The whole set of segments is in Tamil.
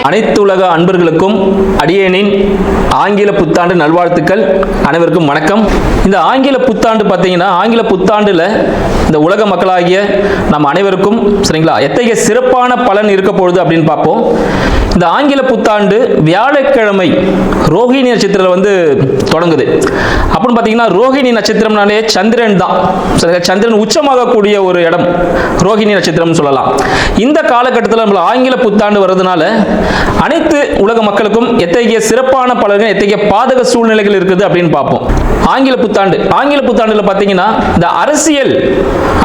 அனைத்து உலக அன்பர்களுக்கும் அடியேனின் ஆங்கில புத்தாண்டு நல்வாழ்த்துக்கள். அனைவருக்கும் வணக்கம். இந்த ஆங்கில புத்தாண்டு பார்த்தீங்கன்னா, ஆங்கில புத்தாண்டுல இந்த உலக மக்களாகிய நம் அனைவருக்கும் சரிங்களா எத்தகைய சிறப்பான பலன் இருக்க போகுது அப்படின்னு பார்ப்போம். இந்த ஆங்கில புத்தாண்டு வியாழக்கிழமை ரோஹிணி நட்சத்திரம் தொடங்குது. அப்படின்னு பார்த்தீங்கன்னா, ரோஹிணி நட்சத்திரம்னாலே சந்திரன் தான். சந்திரன் உச்சமாகக்கூடிய ஒரு இடம் ரோஹிணி நட்சத்திரம் சொல்லலாம். இந்த காலகட்டத்தில் நம்ம ஆங்கில புத்தாண்டு வர்றதுனால அனைத்து உலக மக்களுக்கும் எத்தகைய சிறப்பான பலன்கள், எத்தகைய பாதக சூழ்நிலைகள் இருக்குது அப்படின்னு பார்ப்போம். ஆங்கில புத்தாண்டுல பார்த்தீங்கன்னா, இந்த அரசியல்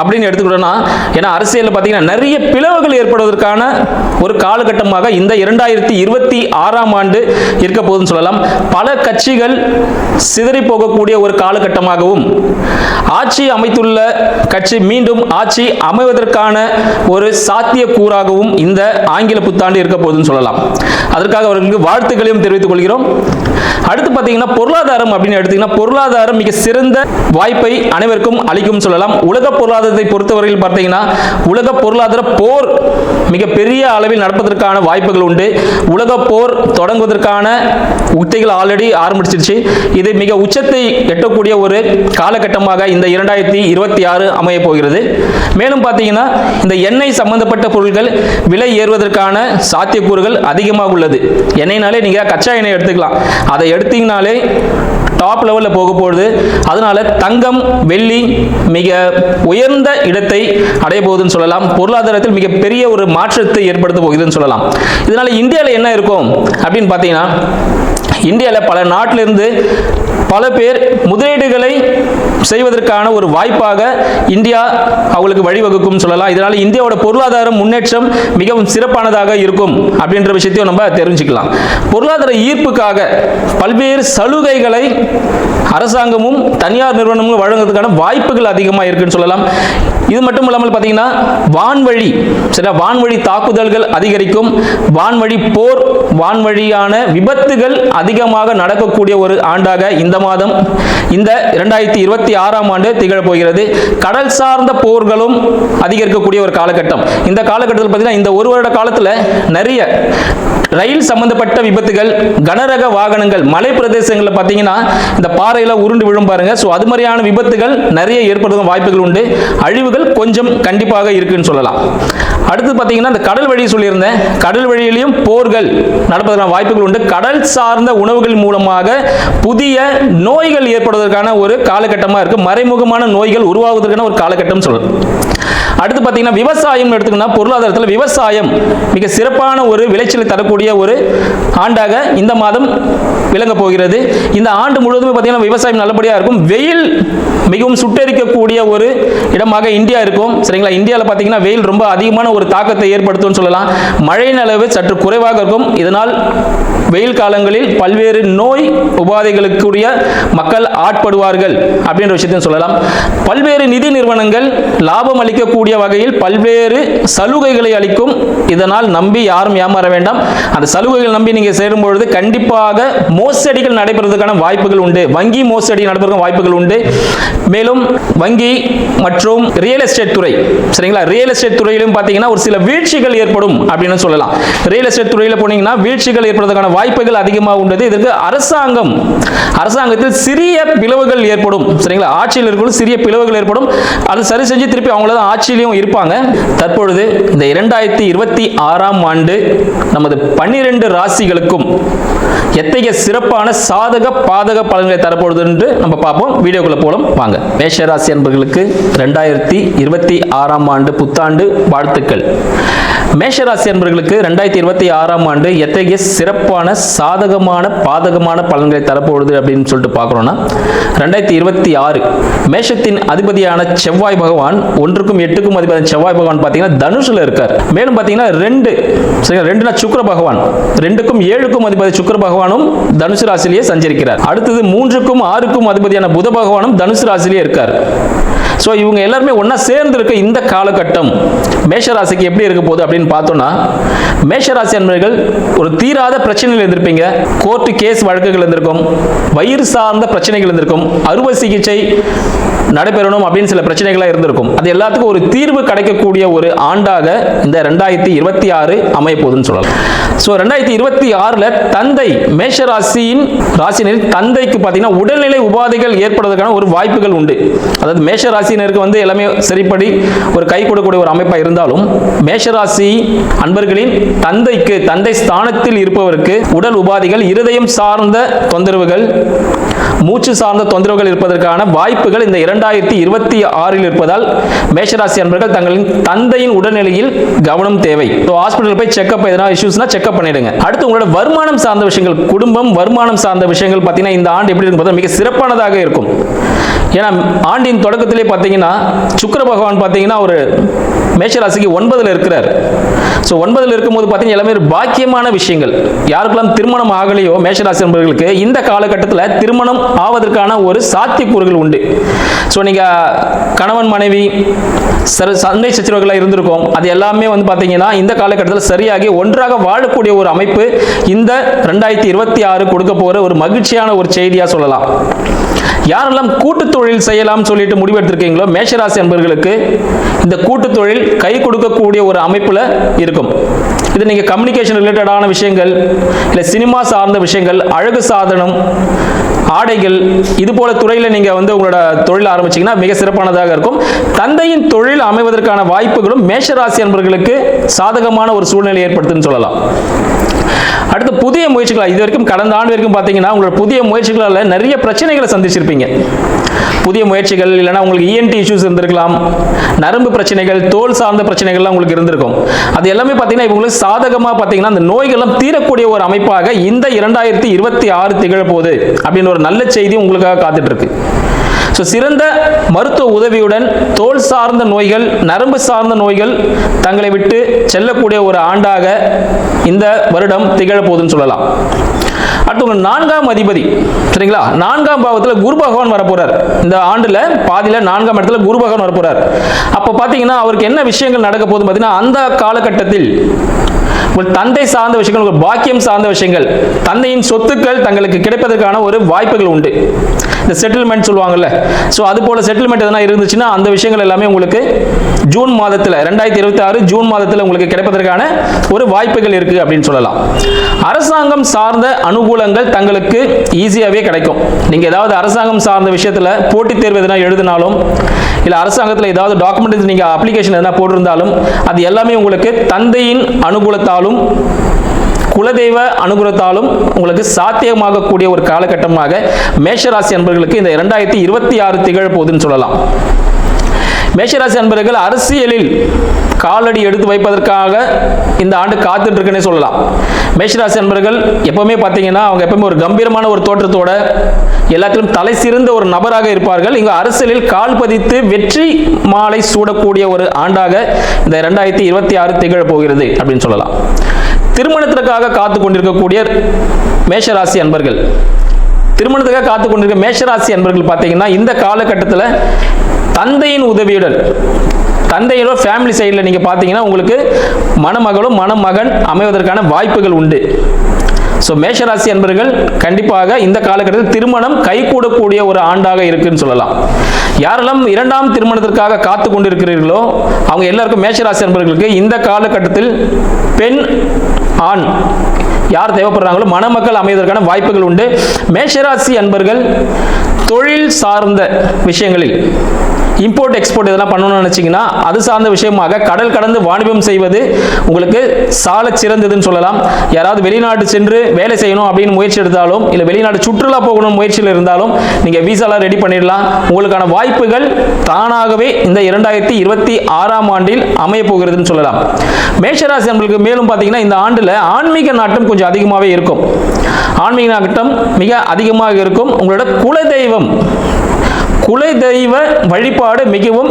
அப்படின்னு எடுத்துக்கிட்டோம்னா, ஏன்னா அரசியல் பார்த்தீங்கன்னா நிறைய பிளவுகள் ஏற்படுவதற்கான ஒரு காலகட்டமாக இந்த 2026ஆம் ஆண்டு இருக்க போகுதுன்னு சொல்லலாம். பல கட்சிகள் சிதறி போகக்கூடிய ஒரு காலகட்டமாகவும், ஆட்சி அமைத்துள்ள கட்சி மீண்டும் ஆட்சி அமைவதற்கான ஒரு சாத்திய கூறாகவும் இந்த ஆங்கில புத்தாண்டு இருக்க போகுதுன்னு சொல்லலாம். அதற்காக அவர்களுக்கு வாழ்த்துக்களையும் தெரிவித்துக் கொள்கிறோம். அடுத்து பார்த்தீங்கன்னா, பொருளாதாரம் அப்படின்னு எடுத்தீங்கன்னா, பொருளாதாரம் மிக சிறந்த வாய்ப்பை அனைவருக்கும் அளிக்கும் சொல்லலாம். உலக பொருளாதாரத்தை பொறுத்தவரையில் பார்த்தீங்கன்னா, உலக பொருளாதார போர் மிக பெரிய அளவில் நடப்பதற்கான வாய்ப்புகள் உண்டு. உலக போர் தொடங்குவதற்கான உத்திகள் ஆல்ரெடி ஆரம்பிச்சிருச்சு. இது மிக உச்சத்தை எட்டக்கூடிய ஒரு காலகட்டமாக இந்த 2026 அமைய போகிறது. மேலும் பார்த்தீங்கன்னா, இந்த எண்ணெய் சம்பந்தப்பட்ட பொருட்கள் விலை ஏறுவதற்கான சாத்தியக்கூறுகள் அதிகமாக உள்ளது. எண்ணெய்னாலே நீங்க கச்சா எண்ணெய் எடுத்துக்கலாம், அதை எடுத்தீங்கனாலே டாப் லெவலில் போக போகுது. அதனால தங்கம், வெள்ளி மிக உயர்ந்த இடத்தை அடைய போகுதுன்னு சொல்லலாம். பொருளாதாரத்தில் மிக பெரிய ஒரு மாற்றத்தை ஏற்படுத்த போகுதுன்னு சொல்லலாம். இதனால இந்தியாவில் என்ன இருக்கும் அப்படின்னு பார்த்தீங்கன்னா, இந்தியாவில் பல நாட்டிலிருந்து பல பேர் முதலீடுகளை செய்வதற்கான ஒரு வாய்ப்பாக இந்தியா அவங்களுக்கு வழிவகுக்கும் சொல்லலாம். இதனால இந்தியாவோட பொருளாதார முன்னேற்றம் மிகவும் சிறப்பானதாக இருக்கும் அப்படின்ற விஷயத்தையும் நம்ம தெரிஞ்சுக்கலாம். பொருளாதார ஈர்ப்புக்காக பல்வேறு சலுகைகளை அரசாங்கமும் தனியார் நிறுவனமும் வழங்குவதற்கான வாய்ப்புகள் அதிகமாக இருக்குன்னு சொல்லலாம். இது மட்டும் இல்லாமல் பார்த்தீங்கன்னா, வான்வழி தாக்குதல்கள் அதிகரிக்கும். வான்வழி போர், வான்வழியான விபத்துகள் அதிகமாக நடக்கக்கூடிய ஒரு ஆண்டாக இந்த மாதம், இந்த 2026ஆம் ஆண்டு திகழப் போகிறது. கடல் சார்ந்த போர்களும் அதிகரிக்கக்கூடிய ஒரு காலகட்டம். இந்த காலகட்டத்தில் பார்த்தீங்கன்னா, இந்த ஒரு வருட காலத்தில் நிறைய ரயில் சம்பந்தப்பட்ட விபத்துகள், கனரக வாகனங்கள், மலை பிரதேசங்களில் பார்த்தீங்கன்னா இந்த பாறையில உருண்டு விழும் பாருங்க. ஸோ அது மாதிரியான விபத்துகள் நிறைய ஏற்படுத்தும் வாய்ப்புகள் உண்டு. அழிவுகள் கொஞ்சம் கண்டிப்பாக இருக்குன்னு சொல்லலாம். அடுத்து பார்த்தீங்கன்னா, இந்த கடல் வழி சொல்லியிருந்தேன், கடல் வழியிலையும் போர்கள் நடப்பதற்கான வாய்ப்புகள் உண்டு. கடல் சார்ந்த உணவுகள் மூலமாக புதிய நோய்கள் ஏற்படுவதற்கான ஒரு காலகட்டமாக இருக்கு. மறைமுகமான நோய்கள் உருவாவதற்கான ஒரு காலகட்டம் சொல்லலாம். அடுத்து பார்த்தீங்கன்னா, விவசாயம் எடுத்துக்கணும். பொருளாதாரத்தில் விவசாயம் மிக சிறப்பான ஒரு விளைச்சலை தரக்கூடிய ஒரு ஆண்டாக இந்த மாதம் விளங்க போகிறது. இந்த ஆண்டு முழுவதும் பார்த்தீங்கன்னா விவசாயம் நல்லபடியாக இருக்கும். வெயில் மிகவும் சுட்டெரிக்கக்கூடிய ஒரு இடமாக இந்தியா இருக்கும். சரிங்களா, இந்தியாவில் பார்த்தீங்கன்னா வெயில் ரொம்ப அதிகமான ஒரு தாக்கத்தை ஏற்படுத்தும் சொல்லலாம். மழையின் அளவு சற்று குறைவாக இருக்கும். இதனால் வெயில் காலங்களில் பல்வேறு நோய் உபாதைகளுக்குரிய மக்கள் ஆட்படுவார்கள் அப்படின்ற விஷயத்தையும் சொல்லலாம். பல்வேறு நிதி நிறுவனங்கள் லாபம் அளிக்கக்கூடிய வகையில் பல்வேறு சலுகைகளை அளிக்கும். இதனால் நம்பி யாரும் ஏமாற வேண்டாம். அந்த சலுகைகள் நம்பி நீங்க சேரும் பொழுது கண்டிப்பாக மோசடிகள் நடைபெறுவதற்கான வாய்ப்புகள் உண்டு. வங்கி மோசடி நடைபெறுவதற்கான வாய்ப்புகள் உண்டு. மேலும் வங்கி மற்றும் ரியல் எஸ்டேட் துறை, சரிங்களா, ரியல் எஸ்டேட் துறையிலும் பார்த்தீங்கன்னா ஒரு சில வீழ்ச்சிகள் ஏற்படும் அப்படின்னு சொல்லலாம். ரியல் எஸ்டேட் துறையில் போனீங்கன்னா வீழ்ச்சிகள் ஏற்படுவதற்கான வாய்ப்புகள் அதிகமாக உள்ளது. இதற்கு அரசாங்கத்தில் சிறிய பிளவுகள் ஏற்படும். சரிங்களா, ஆட்சியில் இருக்கும் சிறிய பிளவுகள் ஏற்படும். அது சரி செஞ்சு திருப்பி அவங்கள தான் ஆட்சியிலையும் இருப்பாங்க. தற்பொழுது இந்த 2026ஆம் ஆண்டு நமது 12 ராசிகளுக்கும் எத்தகைய சிறப்பான சாதக பாதக பலன்களை தரப்போகுது என்று நம்ம பார்ப்போம். வீடியோக்குள்ள போலாம் வாங்க. மேஷராசி அன்பர்களுக்கு 2026ஆம் ஆண்டு புத்தாண்டு வாழ்த்துக்கள். மேஷராசி அன்பர்களுக்கு 2026ஆம் ஆண்டு எத்தகைய சிறப்பான சாதகமான பாதகமான பலன்களை தரப்போகுது அப்படின்னு சொல்லிட்டு பார்க்குறோம்னா, 2026 மேஷத்தின் அதிபதியான செவ்வாய் பகவான் 1க்கும் 8க்கும் அதிபதியான செவ்வாய் பகவான் பார்த்தீங்கன்னா தனுஷில் இருக்கார். மேலும் பார்த்தீங்கன்னா 2 சுக்கிர பகவான் 2க்கும் 7க்கும் அதிபதி சுக்கிர பகவானும் தனுசு ராசியிலேயே சஞ்சரிக்கிறார். அடுத்தது 3க்கும் 6க்கும் அதிபதியான புத பகவானும் தனுசு ராசியிலேயே இருக்கார். ஸோ இவங்க எல்லாருமே ஒன்றா சேர்ந்து இருக்க இந்த காலகட்டம் மேஷராசிக்கு எப்படி இருக்க போகுது அப்படின்னு பார்த்தோம்னா, மேஷராசி அன்பர்கள் ஒரு தீராத பிரச்சனைகள் இருந்திருப்பீங்க. கோர்ட்டு கேஸ் வழக்குகள் இருந்திருக்கும், வயிறு சார்ந்த பிரச்சனைகள் இருந்திருக்கும், அறுவை சிகிச்சை நடைபெறணும் அப்படின்னு சில பிரச்சனைகளாக இருந்திருக்கும். அது எல்லாத்துக்கும் ஒரு தீர்வு கிடைக்கக்கூடிய ஒரு ஆண்டாக இந்த 2026 அமைய போகுதுன்னு சொல்லலாம். ஸோ 2026 தந்தை மேஷராசியின் ராசினரின் தந்தைக்கு பார்த்தீங்கன்னா உடல்நிலை உபாதைகள் ஏற்படுவதற்கான ஒரு வாய்ப்புகள் உண்டு. அதாவது மேஷராசினருக்கு வந்து எல்லாமே சரிப்படி ஒரு கை கொடுக்கக்கூடிய ஒரு அமைப்பாக இருந்தாலும், மேஷராசி அன்பர்களின் தந்தைக்கு, தந்தை ஸ்தானத்தில் இருப்பவருக்கு உடல் உபாதைகள், இருதயம் சார்ந்த தொந்தரவுகள், மூச்சு சார்ந்த தொந்தரவுகள் இருப்பதற்கான வாய்ப்புகள் இந்த 2026 இருப்பதால் மேஷராசி அன்பர்கள் தங்களின் தந்தையின் உடல்நிலையில் கவனம் தேவை. ஹாஸ்பிட்டல் போய் செக்அப், எதனா இஷ்யூஸ்னா செக்அப் பண்ணிடுங்க. அடுத்து உங்களோட வருமானம் சார்ந்த விஷயங்கள், குடும்பம் வருமானம் சார்ந்த விஷயங்கள் பார்த்தீங்கன்னா இந்த ஆண்டு எப்படி இருக்கும், மிக சிறப்பானதாக இருக்கும். ஏன்னா ஆண்டின் தொடக்கத்திலே பார்த்தீங்கன்னா சுக்கிர பகவான் பார்த்தீங்கன்னா ஒரு மேஷராசிக்கு 9ல் இருக்கிறார். ஸோ 9ல் இருக்கும்போது பார்த்தீங்கன்னா எல்லாமே ஒரு பாக்கியமான விஷயங்கள். யாருக்கெல்லாம் திருமணம் ஆகலையோ மேஷராசி நண்பர்களுக்கு இந்த காலகட்டத்தில் திருமணம் ஆவதற்கான ஒரு சாத்தியக்கூறுகள் உண்டு. ஸோ நீங்கள் கணவன் மனைவி சண்டை சச்சரவுகளாக இருந்திருக்கும், அது எல்லாமே வந்து பார்த்தீங்கன்னா இந்த காலகட்டத்தில் சரியாகி ஒன்றாக வாழக்கூடிய ஒரு அமைப்பு இந்த 2026 கொடுக்க போகிற ஒரு மகிழ்ச்சியான ஒரு செய்தியாக சொல்லலாம். யாரெல்லாம் கூட்டு தொழில் செய்யலாம் சொல்லிட்டு முடிவெடுத்திருக்கீங்களோ மேஷராசி அன்பர்களுக்கு இந்த கூட்டு தொழில் கை கொடுக்கக்கூடிய ஒரு அமைப்புல இருக்கும். இது நீங்க கம்யூனிகேஷன் ரிலேட்டடான விஷயங்கள், இல்ல சினிமா சார்ந்த விஷயங்கள், அழகு சாதனம், ஆடைகள், இது போல துறையில நீங்க வந்து உங்களோட தொழில் ஆரம்பிச்சீங்கன்னா மிக சிறப்பானதாக இருக்கும். தந்தையின் தொழில் அமைவதற்கான வாய்ப்புகளும் மேஷராசி அன்பர்களுக்கு சாதகமான ஒரு சூழ்நிலை ஏற்படுத்துன்னு சொல்லலாம். அடுத்து புதிய முயற்சிகள், இது வரைக்கும் கடந்த ஆண்டு வரைக்கும் பார்த்தீங்கன்னா உங்களோட புதிய முயற்சிகளால் நிறைய பிரச்சனைகளை சந்திச்சிருப்பீங்க. புதிய முயற்சிகள் இல்லைன்னா உங்களுக்கு ENT இஷ்யூஸ் இருந்திருக்கலாம், நரம்பு பிரச்சனைகள், தோல் சார்ந்த பிரச்சனைகள்லாம் உங்களுக்கு இருந்திருக்கும். அது எல்லாமே பார்த்தீங்கன்னா இவங்களுக்கு சாதகமாக பார்த்தீங்கன்னா அந்த நோய்கள்லாம் தீரக்கூடிய ஒரு அமைப்பாக இந்த 2026 திகழப்போகுது அப்படின்னு ஒரு நல்ல செய்தி உங்களுக்காக காத்துட்டு இருக்கு. ஸோ சிறந்த மருத்துவ உதவியுடன் தோல் சார்ந்த நோய்கள், நரம்பு சார்ந்த நோய்கள் தங்களை விட்டு செல்லக்கூடிய ஒரு ஆண்டாக இந்த வருடம் திகழப்போகுதுன்னு சொல்லலாம். அடுத்து உங்க 4ஆம் அதிபதி, சரிங்களா, 4ஆம் பாவத்தில் குரு பகவான் வரப்போறார். இந்த ஆண்டுல பாதியில 4ஆம் இடத்துல குரு பகவான் வரப்போறார். அப்போ பார்த்தீங்கன்னா அவருக்கு என்ன விஷயங்கள் நடக்க போகுது பார்த்தீங்கன்னா, அந்த காலகட்டத்தில் உங்கள் தந்தை சார்ந்த விஷயங்கள், உங்கள் பாக்கியம் சார்ந்த விஷயங்கள், தந்தையின் சொத்துக்கள் தங்களுக்கு கிடைப்பதற்கான ஒரு வாய்ப்புகள் உண்டு. இந்த செட்டில்மெண்ட் சொல்லுவாங்கல்ல, ஸோ அது போல செட்டில்மெண்ட் எதனா இருந்துச்சுன்னா அந்த விஷயங்கள் எல்லாமே உங்களுக்கு ஜூன் மாதத்தில் 2026 ஜூன் மாதத்தில் உங்களுக்கு கிடைப்பதற்கான ஒரு வாய்ப்புகள் இருக்கு அப்படின்னு சொல்லலாம். அரசாங்கம் சார்ந்த அனுகூலங்கள் தங்களுக்கு ஈஸியாகவே கிடைக்கும். நீங்க ஏதாவது அரசாங்கம் சார்ந்த விஷயத்தில் போட்டித் தேர்வு எதனா எழுதினாலும், இல்லை அரசாங்கத்தில் ஏதாவது டாக்குமெண்ட் நீங்க அப்ளிகேஷன் எதனா போட்டிருந்தாலும் அது எல்லாமே உங்களுக்கு தந்தையின் அனுகூலத்தாலும் குலதெய்வ அனுகூலத்தாலும் உங்களுக்கு சாத்தியமாகக்கூடிய ஒரு காலகட்டமாக மேஷராசி அன்பர்களுக்கு இந்த 2026 திகழ போகுதுன்னு சொல்லலாம். மேஷராசி அன்பர்கள் அரசியலில் காலடி எடுத்து வைப்பதற்காக இந்த ஆண்டு காத்துட்டு இருக்குன்னே சொல்லலாம். மேஷராசி அன்பர்கள் எப்பவுமே பார்த்தீங்கன்னா அவங்க எப்பவுமே ஒரு கம்பீரமான ஒரு தோற்றத்தோட எல்லாத்திலும் தலை சிறந்த ஒரு நபராக இருப்பார்கள். இங்கு அரசியலில் கால் பதித்து வெற்றி மாலை சூடக்கூடிய ஒரு ஆண்டாக இந்த 2026 திகழ போகிறது அப்படின்னு சொல்லலாம். திருமணத்திற்காக காத்து கொண்டிருக்கக்கூடிய மேஷராசி அன்பர்கள், திருமணத்துக்காக காத்து கொண்டிருக்க மேஷராசி அன்பர்கள் பார்த்தீங்கன்னா இந்த காலகட்டத்தில் தந்தையின் உதவியுடன், தந்தையோட ஃபேமிலி சைடில் நீங்கள் பார்த்தீங்கன்னா உங்களுக்கு மணமகளும் மணமகன் அமைவதற்கான வாய்ப்புகள் உண்டு. ஸோ மேஷராசி அன்பர்கள் கண்டிப்பாக இந்த காலகட்டத்தில் திருமணம் கைகூடக்கூடிய ஒரு ஆண்டாக இருக்குன்னு சொல்லலாம். யாரெல்லாம் 2ஆம் திருமணத்திற்காக காத்து கொண்டிருக்கிறீர்களோ அவங்க எல்லாருக்கும் மேஷராசி அன்பர்களுக்கு இந்த காலகட்டத்தில் பெண் ஆண் யார் தேவைப்படுறாங்களோ மணமக்கள் அமைவதற்கான வாய்ப்புகள் உண்டு. மேஷராசி அன்பர்கள் தொழில் சார்ந்த விஷயங்களில் இம்போர்ட் எக்ஸ்போர்ட் இதெல்லாம் பண்ணணும்னு நினைச்சீங்கன்னா அது சார்ந்த விஷயமாக கடல் கடந்து வாணிபம் செய்வது உங்களுக்கு சால சிறந்ததுன்னு சொல்லலாம். யாராவது வெளிநாடு சென்று வேலை செய்யணும் அப்படின்னு முயற்சி எடுத்தாலும், இல்லை வெளிநாடு சுற்றுலா போகணும் முயற்சியில் இருந்தாலும் நீங்கள் விசாலாம் ரெடி பண்ணிடலாம். உங்களுக்கான வாய்ப்புகள் தானாகவே இந்த 2026 ஆண்டில் அமைய போகிறதுன்னு சொல்லலாம். மேஷராசி நம்மளுக்கு மேலும் பார்த்தீங்கன்னா இந்த ஆண்டில் ஆன்மீக நாட்டம் கொஞ்சம் அதிகமாகவே இருக்கும். ஆன்மீக நாட்டம் மிக அதிகமாக இருக்கும். உங்களோட குலதெய்வ வழிபாடு மிகவும்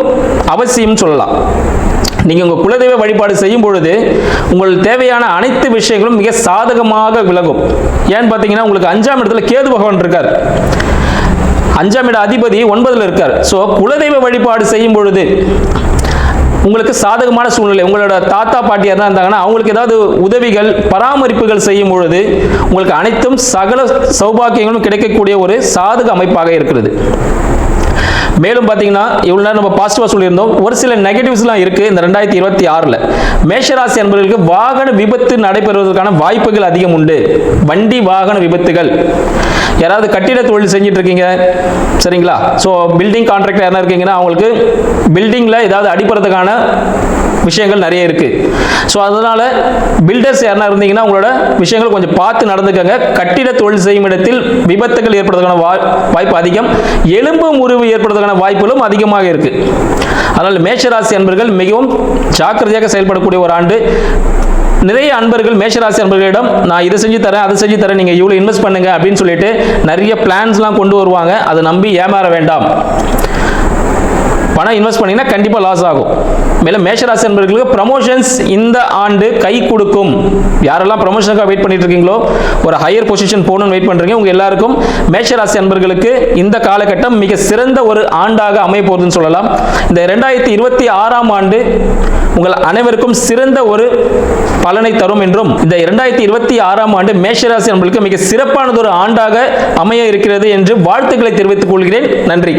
அவசியம் சொல்லலாம். நீங்க உங்க குலதெய்வ வழிபாடு செய்யும் பொழுது உங்களுக்கு தேவையான அனைத்து விஷயங்களும் மிக சாதகமாக விளங்கும். ஏன்னு பார்த்தீங்கன்னா உங்களுக்கு 5ஆம் இடத்துல கேது பகவான் இருக்கார். 5ஆம் இட அதிபதி 9ல் இருக்கார். ஸோ குலதெய்வ வழிபாடு செய்யும் பொழுது உங்களுக்கு சாதகமான சூழ்நிலை, உங்களோட தாத்தா பாட்டியாக தான் இருந்தாங்கன்னா அவங்களுக்கு ஏதாவது உதவிகள் பராமரிப்புகள் செய்யும் பொழுது உங்களுக்கு அனைத்தும் சகல சௌபாக்கியங்களும் கிடைக்கக்கூடிய ஒரு சாதக அமைப்பாக இருக்கிறது. மேலும் பார்த்தீங்கன்னா இவ்வளோ நேரம் நம்ம பாசிட்டிவாக சொல்லியிருந்தோம், ஒரு சில நெகட்டிவ்ஸ்லாம் இருக்குது இந்த 2026ல். மேஷராசி அன்பர்களுக்கு வாகன விபத்து நடைபெறுவதற்கான வாய்ப்புகள் அதிகம் உண்டு. வண்டி வாகன விபத்துகள், யாராவது கட்டிட தொழில் செஞ்சுட்டு இருக்கீங்க சரிங்களா, ஸோ பில்டிங் கான்ட்ராக்டர் யாரா இருக்கீங்கன்னா அவங்களுக்கு பில்டிங்கில் ஏதாவது அடிப்படுறதுக்கான விஷயங்கள் நிறைய இருக்குது. ஸோ அதனால் பில்டர்ஸ் யாரா இருந்தீங்கன்னா உங்களோட விஷயங்கள் கொஞ்சம் பார்த்து நடந்துக்கங்க. கட்டிட தொழில் செய்யும் இடத்தில் விபத்துகள் ஏற்படுறதுக்கான வாய்ப்பு அதிகம். எலும்பு முறிவு ஏற்படுறதுக்கான வாய்ப்புகளும் அதிகமாக இருக்குது. அதனால் மேஷராசி அன்பர்கள் மிகவும் ஜாக்கிரதையாக செயல்படக்கூடிய ஒரு ஆண்டு. நிறைய அன்பர்கள் மேஷராசி அன்பர்களிடம் நான் இதை செஞ்சு தரேன் அதை செஞ்சு தரேன், நீங்கள் இவ்வளோ இன்வெஸ்ட் பண்ணுங்க அப்படின்னு சொல்லிட்டு நிறைய பிளான்ஸ்லாம் கொண்டு வருவாங்க. அதை நம்பி ஏமாற வேண்டாம். பணம் இன்வெஸ்ட் பண்ணீங்கன்னா கண்டிப்பாக லாஸ் ஆகும். மேலும் மேஷராசி அன்பர்களுக்கு ப்ரமோஷன்ஸ் இந்த ஆண்டு கை கொடுக்கும். யாரெல்லாம் ப்ரமோஷனுக்காக வெயிட் பண்ணிட்டு இருக்கீங்களோ, ஒரு ஹையர் பொசிஷன் போகணும்னு வெயிட் பண்ணுறீங்க, உங்கள் எல்லாருக்கும் மேஷராசி அன்பர்களுக்கு இந்த காலகட்டம் மிக சிறந்த ஒரு ஆண்டாக அமைய போகுதுன்னு சொல்லலாம். இந்த 2026ஆம் ஆண்டு உங்கள் அனைவருக்கும் சிறந்த ஒரு பலனை தரும் என்றும், இந்த 2026ஆம் ஆண்டு மேஷராசி அன்பர்களுக்கு மிக சிறப்பானது ஒரு ஆண்டாக அமைய இருக்கிறது என்று வாழ்த்துக்களை தெரிவித்துக் கொள்கிறேன். நன்றி.